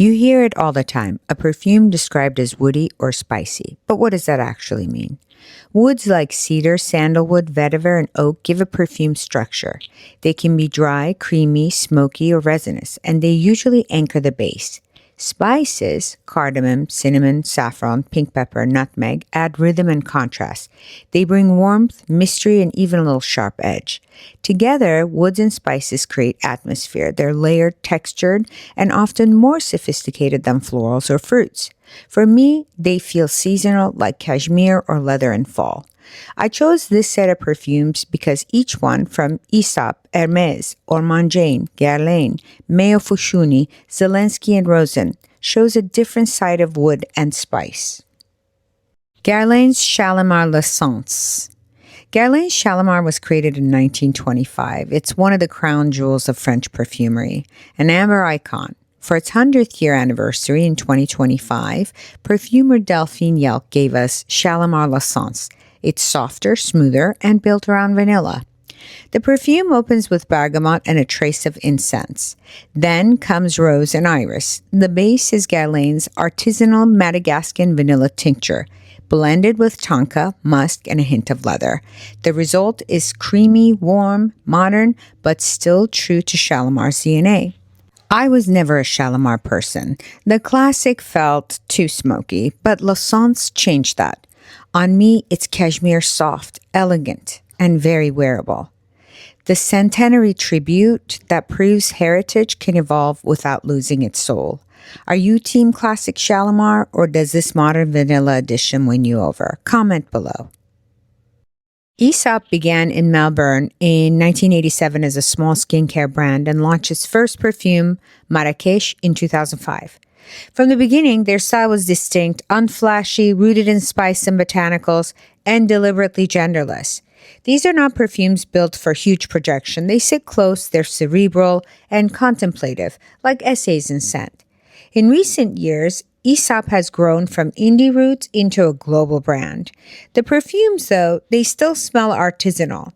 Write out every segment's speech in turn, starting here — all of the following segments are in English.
You hear it all the time, a perfume described as woody or spicy. But what does that actually mean? Woods like cedar, sandalwood, vetiver, and oak give a perfume structure. They can be dry, creamy, smoky, or resinous, and they usually anchor the base. Spices, cardamom, cinnamon, saffron, pink pepper, nutmeg, add rhythm and contrast. They bring warmth, mystery, and even a little sharp edge. Together, woods and spices create atmosphere. They're layered, textured, and often more sophisticated than florals or fruits. For me, they feel seasonal like cashmere or leather in fall. I chose this set of perfumes because each one from Aesop, Hermès, Ormonde, Guerlain, Fuscuini, Zielensky, and Rosen shows a different side of wood and spice. Guerlain's Shalamar L'Essence. Guerlain's Shalamar was created in 1925. It's one of the crown jewels of French perfumery, an amber icon. For its 100th year anniversary in 2025, perfumer Delphine Yelk gave us Shalamar L'Essence. It's softer, smoother, and built around vanilla. The perfume opens with bergamot and a trace of incense. Then comes rose and iris. The base is Guerlain's artisanal Madagascan vanilla tincture, blended with tonka, musk, and a hint of leather. The result is creamy, warm, modern, but still true to Shalamar's DNA. I was never a Shalamar person. The classic felt too smoky, but L'Essence changed that. On me, it's cashmere soft, elegant, and very wearable. The centenary tribute that proves heritage can evolve without losing its soul. Are you team classic Shalamar, or does this modern vanilla edition win you over? Comment below. Aesop began in Melbourne in 1987 as a small skincare brand and launched its first perfume, Marrakech, in 2005. From the beginning, their style was distinct, unflashy, rooted in spice and botanicals, and deliberately genderless. These are not perfumes built for huge projection. They sit close, they're cerebral, and contemplative, like essays in scent. In recent years, Aesop has grown from indie roots into a global brand. The perfumes, though, they still smell artisanal.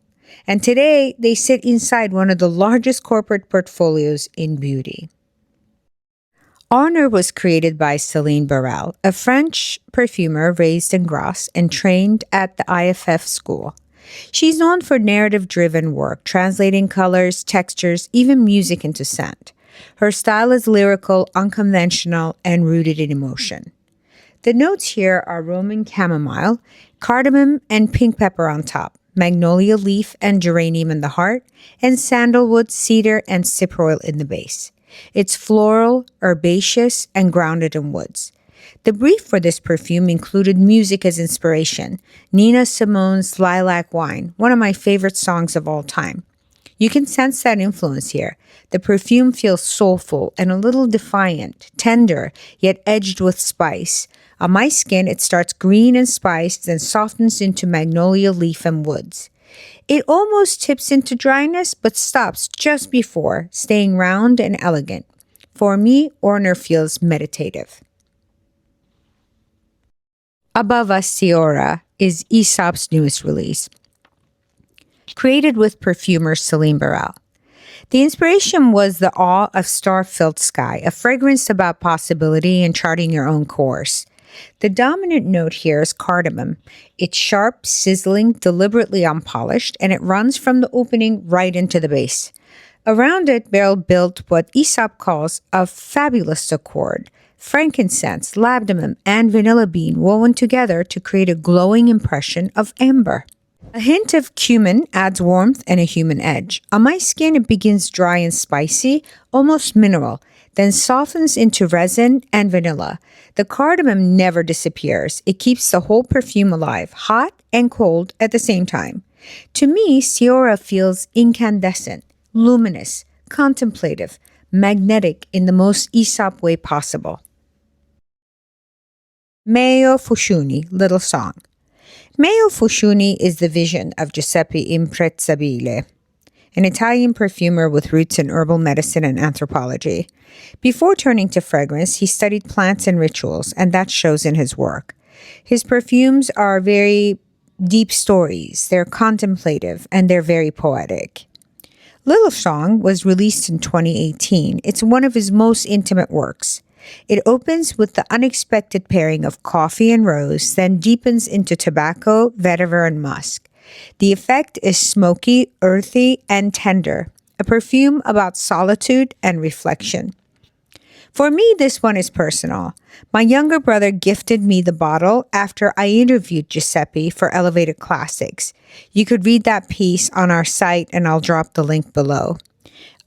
And today, they sit inside one of the largest corporate portfolios in beauty. Aurner was created by Céline Barral, a French perfumer raised in Grasse and trained at the IFF school. She's known for narrative-driven work, translating colors, textures, even music into scent. Her style is lyrical, unconventional, and rooted in emotion. The notes here are Roman chamomile, cardamom and pink pepper on top, magnolia leaf and geranium in the heart, and sandalwood, cedar, and cyproyl in the base. It's floral, herbaceous, and grounded in woods. The brief for this perfume included music as inspiration. Nina Simone's Lilac Wine, one of my favorite songs of all time. You can sense that influence here. The perfume feels soulful and a little defiant, tender, yet edged with spice. On my skin, it starts green and spiced, then softens into magnolia leaf and woods. It almost tips into dryness, but stops just before, staying round and elegant. For me, Aurner feels meditative. Above Us Steorra is Aesop's newest release, created with perfumer Céline Barral. The inspiration was the awe of star-filled sky, a fragrance about possibility and charting your own course. The dominant note here is cardamom. It's sharp, sizzling, deliberately unpolished, and it runs from the opening right into the base. Around it, Barral built what Aesop calls a fabulous accord. Frankincense, labdanum, and vanilla bean woven together to create a glowing impression of amber. A hint of cumin adds warmth and a human edge. On my skin, it begins dry and spicy, almost mineral, then softens into resin and vanilla. The cardamom never disappears. It keeps the whole perfume alive, hot and cold at the same time. To me, Steorra feels incandescent, luminous, contemplative, magnetic in the most Aesop way possible. Fuscuini, Little Song. Fuscuini is the vision of Giuseppe Imprezzabile, an Italian perfumer with roots in herbal medicine and anthropology. Before turning to fragrance, he studied plants and rituals, and that shows in his work. His perfumes are very deep stories, they're contemplative, and they're very poetic. Little Song was released in 2018. It's one of his most intimate works. It opens with the unexpected pairing of coffee and rose, then deepens into tobacco, vetiver, and musk. The effect is smoky, earthy, and tender, a perfume about solitude and reflection. For me, this one is personal. My younger brother gifted me the bottle after I interviewed Giuseppe for Elevated Classics. You could read that piece on our site, and I'll drop the link below.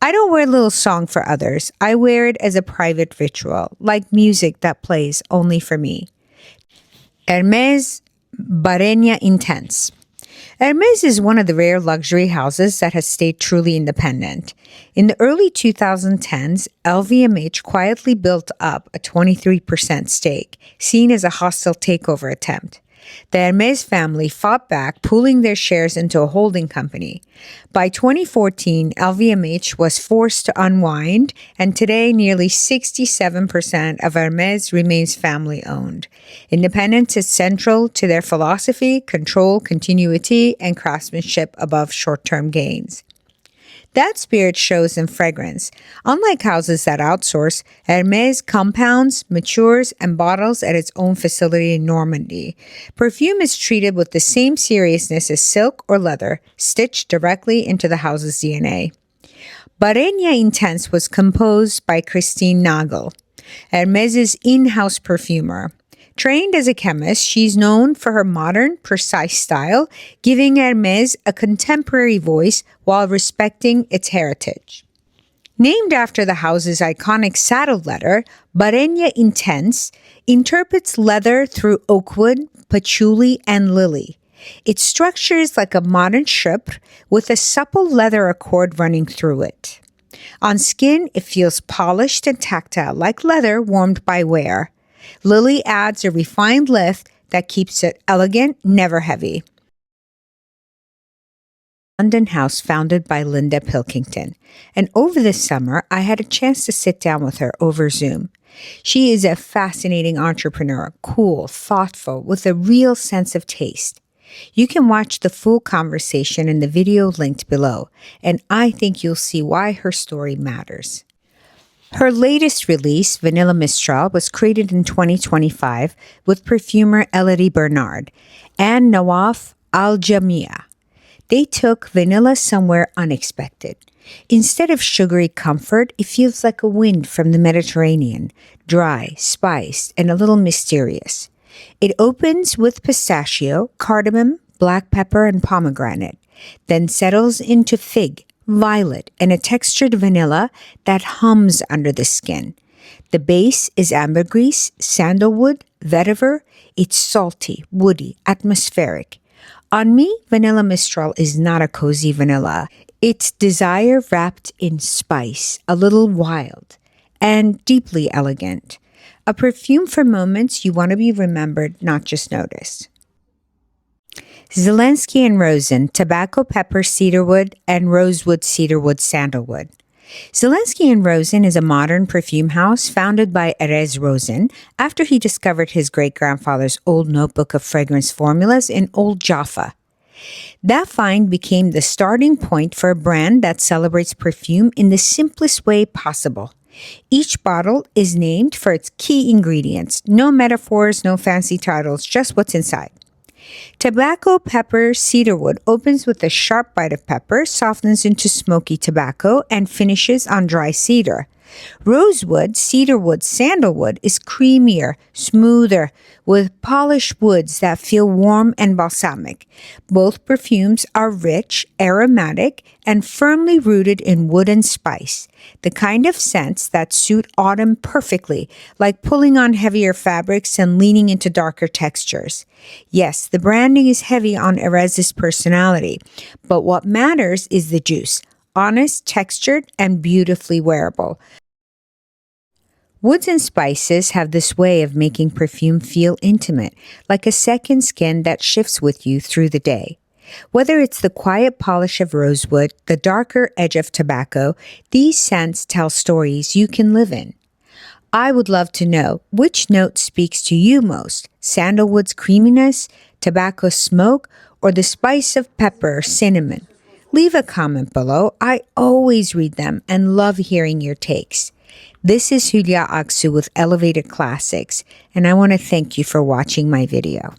I don't wear a little song for others. I wear it as a private ritual, like music that plays only for me. Hermès Barenia Intense. Hermès is one of the rare luxury houses that has stayed truly independent. In the early 2010s, LVMH quietly built up a 23% stake, seen as a hostile takeover attempt. The Hermès family fought back, pooling their shares into a holding company. By 2014, LVMH was forced to unwind, and today nearly 67% of Hermès remains family-owned. Independence is central to their philosophy: control, continuity, and craftsmanship above short-term gains. That spirit shows in fragrance. Unlike houses that outsource, Hermès compounds, matures, and bottles at its own facility in Normandy. Perfume is treated with the same seriousness as silk or leather, stitched directly into the house's DNA. Barenia Intense was composed by Christine Nagel, Hermès' in-house perfumer. Trained as a chemist, she's known for her modern, precise style, giving Hermès a contemporary voice while respecting its heritage. Named after the house's iconic saddle leather, Barenia Intense interprets leather through oakwood, patchouli, and lily. Its structure is like a modern chypre with a supple leather accord running through it. On skin, it feels polished and tactile, like leather warmed by wear. Lily adds a refined lift that keeps it elegant, never heavy. London house founded by Linda Pilkington. And over the summer, I had a chance to sit down with her over Zoom. She is a fascinating entrepreneur, cool, thoughtful, with a real sense of taste. You can watch the full conversation in the video linked below, and I think you'll see why her story matters. Her latest release, Vanilla Mistral, was created in 2025 with perfumer Elodie Bernard and Nawaf Al-Jamia. They took vanilla somewhere unexpected. Instead of sugary comfort, it feels like a wind from the Mediterranean, dry, spiced, and a little mysterious. It opens with pistachio, cardamom, black pepper, and pomegranate, then settles into fig, violet, and a textured vanilla that hums under the skin. The base is ambergris, sandalwood, vetiver. It's salty, woody, atmospheric. On me, Vanilla Mistral is not a cozy vanilla. It's desire wrapped in spice, a little wild, and deeply elegant. A perfume for moments you want to be remembered, not just noticed. Zielensky and Rosen, tobacco pepper cedarwood and rosewood cedarwood sandalwood. Zielensky and Rosen is a modern perfume house founded by Erez Rosen after he discovered his great-grandfather's old notebook of fragrance formulas in Old Jaffa. That find became the starting point for a brand that celebrates perfume in the simplest way possible. Each bottle is named for its key ingredients. No metaphors, no fancy titles, just what's inside. Tobacco pepper cedarwood opens with a sharp bite of pepper, softens into smoky tobacco, and finishes on dry cedar. Rosewood, cedarwood, sandalwood is creamier, smoother, with polished woods that feel warm and balsamic. Both perfumes are rich, aromatic, and firmly rooted in wood and spice, the kind of scents that suit autumn perfectly, like pulling on heavier fabrics and leaning into darker textures. Yes, the branding is heavy on Erez's personality, but what matters is the juice. Honest, textured, and beautifully wearable. Woods and spices have this way of making perfume feel intimate, like a second skin that shifts with you through the day. Whether it's the quiet polish of rosewood, the darker edge of tobacco, these scents tell stories you can live in. I would love to know which note speaks to you most: sandalwood's creaminess, tobacco smoke, or the spice of pepper or cinnamon. Leave a comment below. I always read them and love hearing your takes. This is Hülya Aksu with Elevated Classics, and I want to thank you for watching my video.